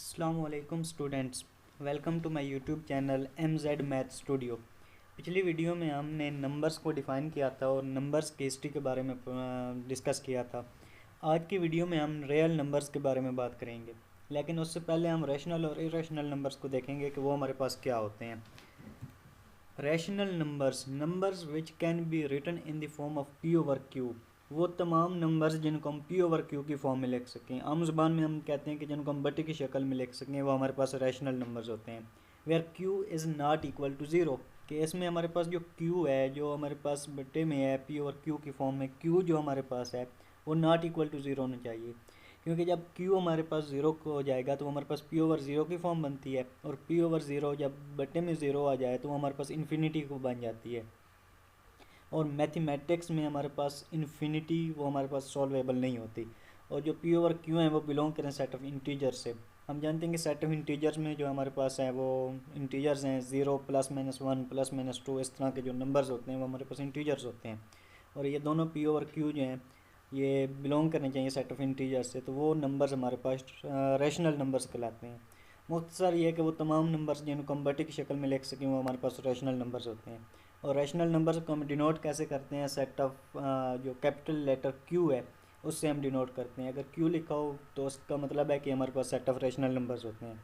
अस्सलामुअलैकुम students, welcome to my YouTube channel MZ math studio. पिछली video में हमने नंबर्स को डिफ़ाइन किया था और नंबर्स की हिस्ट्री के बारे में डिस्कस किया था। आज की वीडियो में हम रियल नंबर्स के बारे में बात करेंगे, लेकिन उससे पहले हम रैशनल और इरेशनल नंबर्स को देखेंगे कि वो हमारे पास क्या होते हैं। Rational numbers which can be written in the form of P over Q, वो तमाम नंबर्स जिनको हम P ओवर Q की फॉर्म में लिख सकें। आम ज़ुबान में हम कहते हैं कि जिनको हम बटे की शक्ल में लिख सकें, वो हमारे पास रैशनल नंबर्स होते हैं। Where Q is not equal to zero, कि इसमें हमारे पास जो Q है, जो हमारे पास बटे में है P ओवर Q की फॉर्म में, Q जो हमारे पास है वो नॉट इक्वल टू ज़ीरो होना चाहिए, क्योंकि जब Q हमारे पास ज़ीरो को हो जाएगा तो हमारे पास P ओवर ज़ीरो की फॉर्म बनती है, और P ओवर ज़ीरो जब बटे में ज़ीरो आ जाए तो हमारे पास इन्फिनिटी को बन जाती है। और मैथमेटिक्स में हमारे पास इन्फिनिटी वो हमारे पास सॉल्वेबल नहीं होती। और जो P ओवर Q है वो बिलोंग करें सेट ऑफ इंटीजर से। हम जानते हैं कि सेट ऑफ इंटीजर्स में जो हमारे पास है वो इंटीजर्स हैं, zero plus minus one plus minus two, इस तरह के जो नंबर्स होते हैं वो हमारे पास इंटीजर्स होते हैं। और ये दोनों P ओवर Q जो हैं ये बिलोंग करने चाहिए सेट ऑफ इंटीजर्स से, तो वो नंबर्स हमारे पास रैशनल नंबर्स कहलाते हैं। मुख्तसर ये है कि वो तमाम नंबर्स जिनको हम बटे की शक्ल में लिख सकें वो हमारे पास रैशनल नंबर्स होते हैं। और रैशनल नंबर्स को हम डिनोट कैसे करते हैं, सेट ऑफ जो कैपिटल लेटर Q है उससे हम डिनोट करते हैं। अगर Q लिखा हो तो उसका मतलब है कि हमारे पास सेट ऑफ रैशनल नंबर्स होते हैं।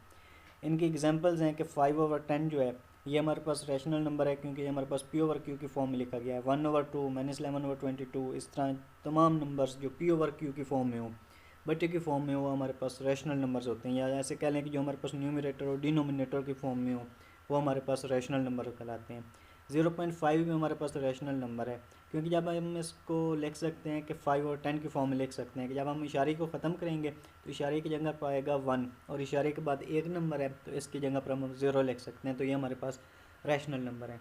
इनकी एग्जांपल्स हैं कि 5/10 जो है ये हमारे पास रैशनल नंबर है, क्योंकि ये हमारे पास P ओवर Q की फॉर्म में लिखा गया है। 1/2 -11/22, इस तरह तमाम नंबर्स जो P ओवर Q की फॉर्म में हो, बटे की फॉर्म में हो, हमारे पास रैशनल नंबर्स होते हैं। या ऐसे कह लें कि जो हमारे पास न्यूमरेटर और डिनोमिनेटर की फॉर्म में हो वो हमारे पास रैशनल नंबर कहलाते हैं। 0.5 भी हमारे पास रैशनल नंबर है, क्योंकि जब हम इसको लिख सकते हैं कि 5 और 10 की फॉर्म में लिख सकते हैं कि जब हम इशारे को ख़त्म करेंगे तो इशारे की जगह पर आएगा 1, और इशारे के बाद एक नंबर है तो इसकी जगह पर हम 0 लिख सकते हैं, तो ये हमारे पास रैशनल नंबर है।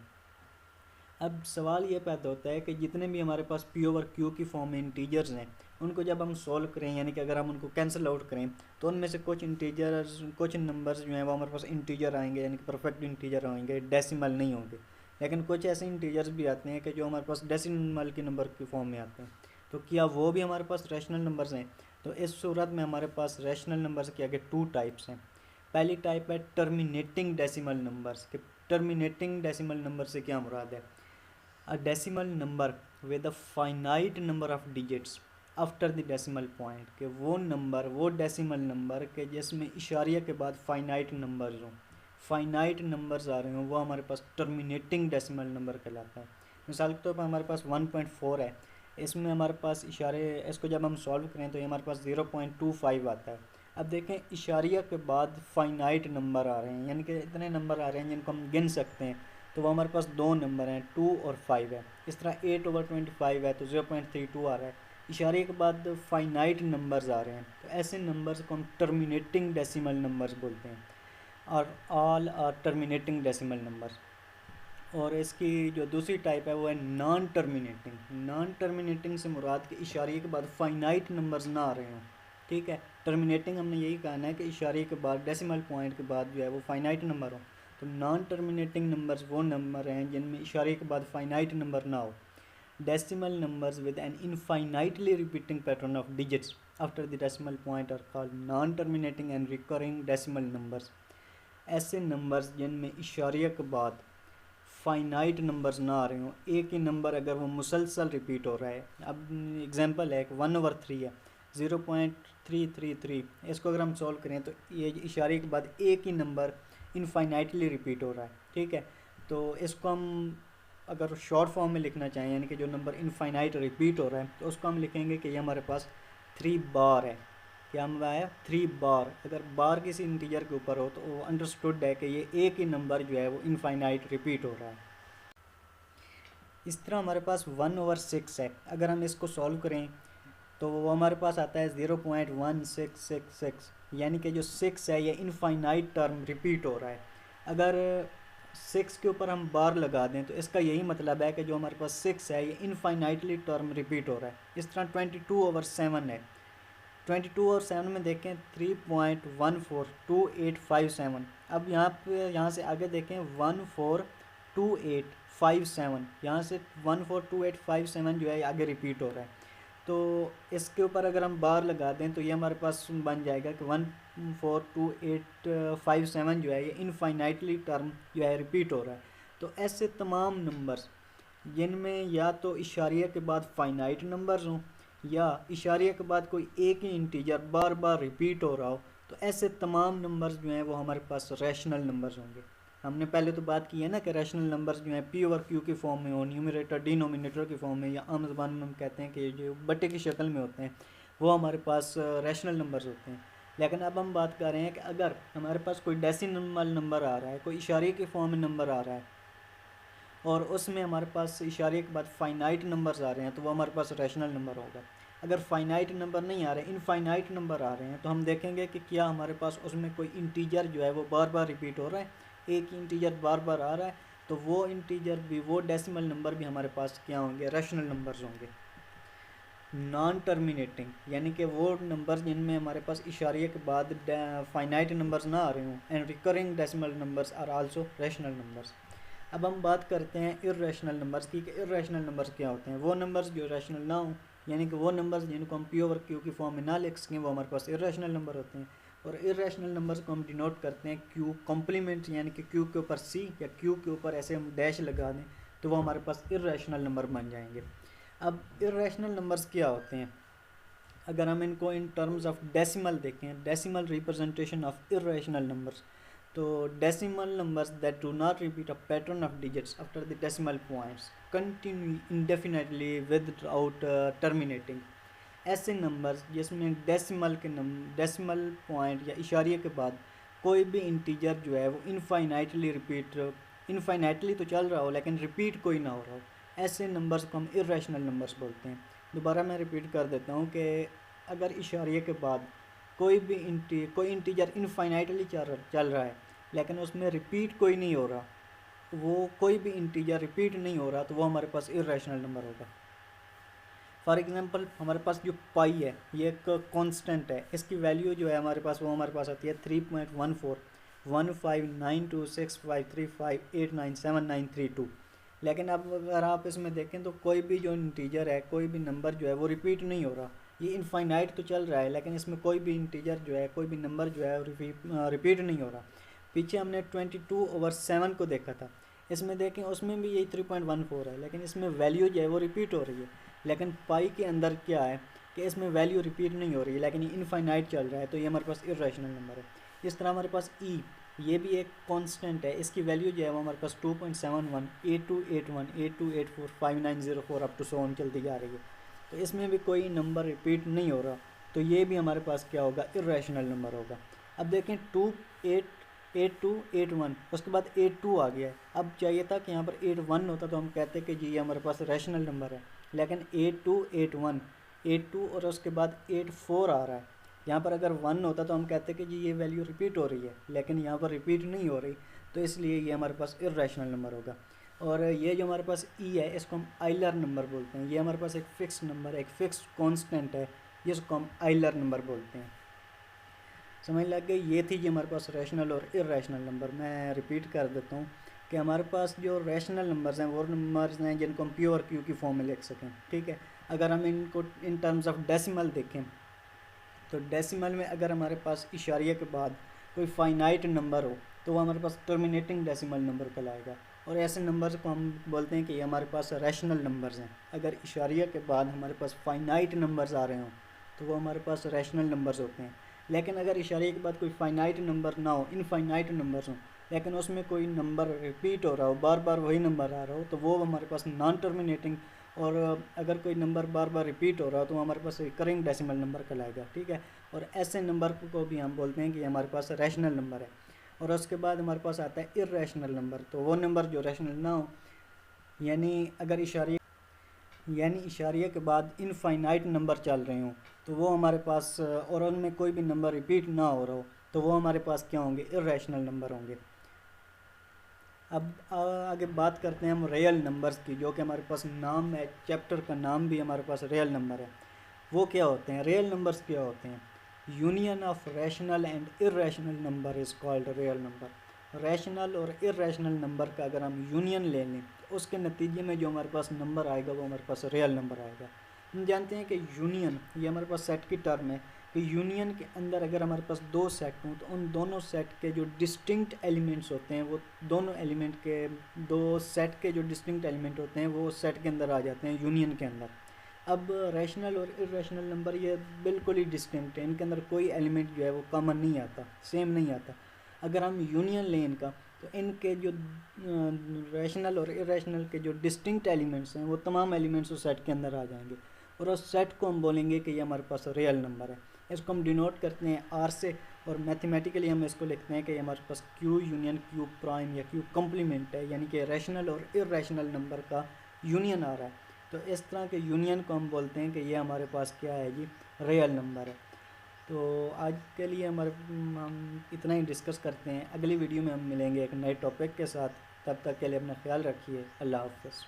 अब सवाल ये पैदा होता है कि जितने भी हमारे पास P ओवर Q की फॉर्म में इंटीजर्स हैं उनको जब हम सॉल्व करें, यानी कि अगर हम उनको कैंसिल आउट करें तो उनमें से कुछ इंटीजर्स, कुछ नंबर्स जो हैं वो हमारे पास इंटीजर आएंगे, यानी कि परफेक्ट इंटीजर आएंगे, डेसिमल नहीं होंगे। लेकिन कुछ ऐसे इंटीजर्स भी आते हैं कि जो हमारे पास डेसिमल के नंबर की फॉर्म में आते हैं, तो क्या वो भी हमारे पास रैशनल नंबर्स हैं? तो इस सूरत में हमारे पास रैशनल नंबर्स के आगे टू टाइप्स हैं। पहली टाइप है टर्मिनेटिंग डेसिमल नंबर्स। के टर्मिनेटिंग डेसिमल नंबर से क्या मुराद है? A decimal number with a finite number of digits after the decimal point, कि वो नंबर, वो डेसिमल नंबर के जिसमें इशारिया के बाद फाइनाइट नंबर्स हों, फाइनाइट नंबर्स आ रहे हों, वो हमारे पास टर्मिनेटिंग डेसिमल नंबर कहलाता है। मिसाल के तौर पर हमारे पास 1.4 है, इसमें हमारे पास इशारे, इसको जब हम सॉल्व करें तो ये हमारे पास 0.25 आता है। अब देखें इशारिया के बाद फाइनाइट नंबर आ रहे हैं, यानी कि इतने नंबर आ रहे हैं जिनको हम गिन सकते हैं, तो वो हमारे पास दो नंबर हैं, 2 और 5 है। इस तरह 8/25 है तो 0.32 आ रहा है। इशारे के बाद फाइनाइट नंबर्स आ रहे हैं, तो ऐसे नंबर्स को हम टर्मिनेटिंग डेसिमल नंबर्स बोलते हैं। और all are terminating decimal numbers. और इसकी जो दूसरी टाइप है वो है नॉन टर्मिनेटिंग। नॉन टर्मिनेटिंग से मुराद कि इशारे के बाद फाइनाइट नंबर्स ना आ रहे हों। ठीक है, टर्मिनेटिंग हमने यही कहना है कि इशारे के बाद, डेसिमल पॉइंट के बाद जो है वो फाइनाइट नंबर हो। तो नॉन टर्मिनेटिंग नंबर्स वो नंबर हैं जिनमें इशारे के बाद फाइनाइट नंबर ना हो। Decimal numbers with an infinitely repeating pattern of digits after the decimal point are called non terminating and recurring decimal numbers. ऐसे नंबर्स जिनमें इशारे के बाद फाइनाइट नंबर्स ना आ रहे हों, एक ही नंबर अगर वो मुसलसल रिपीट हो रहा है। अब एग्जांपल है कि 1/3 है, 0.333, इसको अगर हम सॉल्व करें तो ये इशारे के बाद एक ही नंबर इनफाइनाइटली रिपीट हो रहा है। ठीक है, तो इसको हम अगर शॉर्ट फॉर्म में लिखना चाहें, यानी कि जो नंबर इनफाइनाइट रिपीट हो रहा है, तो उसको हम लिखेंगे कि ये हमारे पास 3 बार है। क्या हम आया 3 बार। अगर बार किसी इंटीजर के ऊपर हो तो वो अंडरस्टूड है कि ये एक ही नंबर जो है वो इनफाइनाइट रिपीट हो रहा है। इस तरह हमारे पास 1/6 है, अगर हम इसको सॉल्व करें तो वो हमारे पास आता है 0.1666, यानी कि जो 6 है ये इनफाइनाइट टर्म रिपीट हो रहा है। अगर 6 के ऊपर हम बार लगा दें तो इसका यही मतलब है कि जो हमारे पास 6 है ये इनफाइनाइटली टर्म रिपीट हो रहा है। इस तरह 22/7 है, 22 और 7 में देखें 3.142857। अब यहाँ से आगे देखें 142857, यहाँ से 142857 जो है आगे रिपीट हो रहा है। तो इसके ऊपर अगर हम बार लगा दें तो ये हमारे पास बन जाएगा कि 142,857 जो है ये इनफाइनाइटली टर्म जो है रिपीट हो रहा है। तो ऐसे तमाम नंबर्स जिनमें या तो इशारिया के बाद फाइनाइट नंबर्स हों या इशारिया के बाद कोई एक ही इंटीजर बार बार रिपीट हो रहा हो, तो ऐसे तमाम नंबर्स जो हैं वो हमारे पास रैशनल नंबर्स होंगे। हमने पहले तो बात की है ना कि रैशनल नंबर्स जो हैं पी ओवर क्यू की फॉर्म में हो, न्यूमरेटर डिनोमिनेटर की फॉर्म में, या आम ज़बान में हम कहते हैं कि जो बट्टे की शक्ल में होते हैं वो हमारे पास रैशनल नंबर्स होते हैं। लेकिन अब हम बात कर रहे हैं कि अगर हमारे पास कोई डेसिमल नंबर आ रहा है, कोई इशारे की फॉर्म में नंबर आ रहा है और उसमें हमारे पास इशारे के बाद फाइनाइट नंबर्स आ रहे हैं, तो वो हमारे पास रैशनल नंबर होगा। अगर फाइनाइट नंबर नहीं आ रहे, इनफाइनाइट नंबर आ रहे हैं, तो हम देखेंगे कि क्या हमारे पास उसमें कोई इंटीजर जो है वो बार बार रिपीट हो रहा है, एक ही इंटीजर बार बार आ रहा है, तो वो इंटीजर भी, वो डेसिमल नंबर भी हमारे पास क्या होंगे, रैशनल नंबर्स होंगे। नॉन टर्मिनेटिंग यानी कि वो नंबर्स जिनमें हमारे पास इशारे के बाद फाइनाइट नंबर्स ना आ रहे हों, and recurring decimal numbers are also rational numbers. अब हम बात करते हैं इर्रेशनल नंबर्स की कि इर्रेशनल नंबर्स क्या होते हैं। वो नंबर्स जो रैशनल ना हों, यानी कि वो नंबर्स जिनको हम पी ओवर क्यू की फॉर्म में ना लिख सकें, वो हमारे पास इर्रेशनल नंबर होते हैं। और इर्रेशनल नंबर्स को हम डिनोट करते हैं क्यू कॉम्प्लीमेंट, यानी कि क्यू के ऊपर सी या क्यू के ऊपर ऐसे हम डैश लगा दें तो वो हमारे पास इर्रेशनल नंबर बन जाएंगे। अब इर्रेशनल नंबर्स क्या होते हैं, अगर हम इनको इन टर्म्स ऑफ डेसिमल देखें, decimal representation of irrational numbers, तो decimal numbers that do not repeat a pattern of digits after the decimal points continue indefinitely without terminating. ऐसे नंबर्स जिसमें डेसिमल पॉइंट या इशारे के बाद कोई भी इंटीजर जो है वो इनफाइनाइटली तो चल रहा हो लेकिन रिपीट कोई ना हो रहा हो, ऐसे नंबर्स को हम इर्रेशनल नंबर्स बोलते हैं। दोबारा मैं रिपीट कर देता हूँ कि अगर इशारे के बाद कोई इंटीजर इनफाइनाइटली चल रहा है लेकिन उसमें रिपीट कोई नहीं हो रहा, वो कोई भी इंटीजर रिपीट नहीं हो रहा, तो वो हमारे पास इर्रेशनल नंबर होगा। फॉर एग्जांपल हमारे पास जो पाई है ये एक कांस्टेंट है, इसकी वैल्यू जो है हमारे पास वो हमारे पास आती है 3.1415926535897932। लेकिन अब अगर आप इसमें देखें तो कोई भी जो इंटीजर है, कोई भी नंबर जो है वो रिपीट नहीं हो रहा, ये इनफाइनाइट तो चल रहा है लेकिन इसमें कोई भी इंटीजर जो है, कोई भी नंबर जो है रिपीट नहीं हो रहा। पीछे हमने 22/7 को देखा था, इसमें देखें उसमें भी यही 3.14 है लेकिन इसमें वैल्यू जो है वो रिपीट हो रही है। लेकिन पाई के अंदर क्या है कि इसमें वैल्यू रिपीट नहीं हो रही है लेकिन ये इनफाइनाइट चल रहा है, तो ये हमारे पास इर्रेशनल नंबर है। इस तरह हमारे पास ई, ये भी एक कांस्टेंट है, इसकी वैल्यू जो है वो हमारे पास 2.71 8281 8284 5904 अप टू 100 चलती जा रही है, तो इसमें भी कोई नंबर रिपीट नहीं हो रहा, तो ये भी हमारे पास क्या होगा, इर्रेशनल नंबर होगा। अब देखें 8281, उसके बाद 82 आ गया है। अब चाहिए था कि यहाँ पर 81 होता तो हम कहते कि जी ये हमारे पास रैशनल नंबर है, लेकिन 82 और उसके बाद 84 आ रहा है। यहाँ पर अगर 1 होता तो हम कहते कि जी ये वैल्यू रिपीट हो रही है, लेकिन यहाँ पर रिपीट नहीं हो रही, तो इसलिए ये हमारे पास इर्रेशनल नंबर होगा। और ये जो हमारे पास ई है इसको हम आइलर नंबर बोलते हैं, ये हमारे पास एक फ़िक्स नंबर है, एक फ़िक्स कांस्टेंट है, जिसको हम आइलर नंबर बोलते हैं। समझ लग गई, ये थी जी हमारे पास रैशनल और इर्रेशनल नंबर। मैं रिपीट कर देता हूँ कि हमारे पास जो रैशनल नंबर्स हैं वो नंबर्स हैं जिनको हम पी और क्यू की फॉर्म में लिख सकें, ठीक है। अगर हम इनको इन टर्म्स ऑफ डेसिमल देखें तो डेसिमल में अगर हमारे पास इशारिया के बाद कोई फाइनाइट नंबर हो तो वो हमारे पास टर्मिनेटिंग डेसिमल नंबर कहलाएगा, और ऐसे नंबर्स को हम बोलते हैं कि ये हमारे पास रैशनल नंबर्स हैं। अगर इशारिया के बाद हमारे पास फाइनाइट नंबर्स आ रहे हों तो वो हमारे पास रैशनल नंबर्स होते हैं। लेकिन अगर इशारे के बाद कोई फाइनाइट नंबर ना हो, इनफाइनाइट नंबर्स हों, लेकिन उसमें कोई नंबर रिपीट हो रहा हो, बार बार वही नंबर आ रहा हो, तो वो हमारे पास नॉन टर्मिनेटिंग, और अगर कोई नंबर बार बार रिपीट हो रहा हो तो हमारे पास रिकरिंग डेसिमल नंबर कहलाएगा, ठीक है। और ऐसे नंबर को भी हम बोलते हैं कि हमारे पास रैशनल नंबर है। और उसके बाद हमारे पास आता है इर्रेशनल नंबर, तो वो नंबर जो रैशनल ना हो, यानी अगर इशारिया के बाद इनफाइनाइट नंबर चल रहे हों तो वो हमारे पास, और उनमें कोई भी नंबर रिपीट ना हो रहा हो, तो वो हमारे पास क्या होंगे, इर्रेशनल नंबर होंगे। अब आगे बात करते हैं हम रियल नंबर्स की, जो कि हमारे पास नाम है, चैप्टर का नाम भी हमारे पास रियल नंबर है। वो क्या होते हैं, रियल नंबर्स क्या होते हैं, union of rational and irrational number is called real number. Rational और इर्रेशनल नंबर का अगर हम यूनियन ले लें तो उसके नतीजे में जो हमारे पास नंबर आएगा वो हमारे पास रियल नंबर आएगा। हम जानते हैं कि यूनियन, ये हमारे पास सेट की टर्म है कि यूनियन के अंदर अगर हमारे पास दो सेट हों तो उन दोनों सेट के जो डिस्टिंक्ट एलिमेंट्स होते हैं वो दोनों एलिमेंट के, दो सेट के जो डिस्टिंक्ट एलिमेंट होते हैं वो सेट के अंदर आ जाते हैं यूनियन के अंदर। अब रैशनल और इरेशनल नंबर ये बिल्कुल ही डिस्टिंक्ट है, इनके अंदर कोई एलिमेंट जो है वो कॉमन नहीं आता, सेम नहीं आता। अगर हम यूनियन लें इनका तो इनके जो रैशनल और इरेशनल के जो डिस्टिंक्ट एलिमेंट्स हैं वो तमाम एलिमेंट्स उस सेट के अंदर आ जाएंगे और उस सेट को हम बोलेंगे कि ये हमारे पास रियल नंबर है। इसको हम डिनोट करते हैं आर से और मैथमेटिकली हम इसको लिखते हैं कि ये हमारे पास क्यू यूनियन क्यू प्राइम या क्यू कॉम्प्लीमेंट है, यानी कि रैशनल और इरेशनल नंबर का यूनियन आ रहा है। तो इस तरह के यूनियन को हम बोलते हैं कि ये हमारे पास क्या है जी, रियल नंबर है। तो आज के लिए हम इतना ही डिस्कस करते हैं। अगली वीडियो में हम मिलेंगे एक नए टॉपिक के साथ। तब तक के लिए अपना ख्याल रखिए। अल्लाह हाफ़िज़।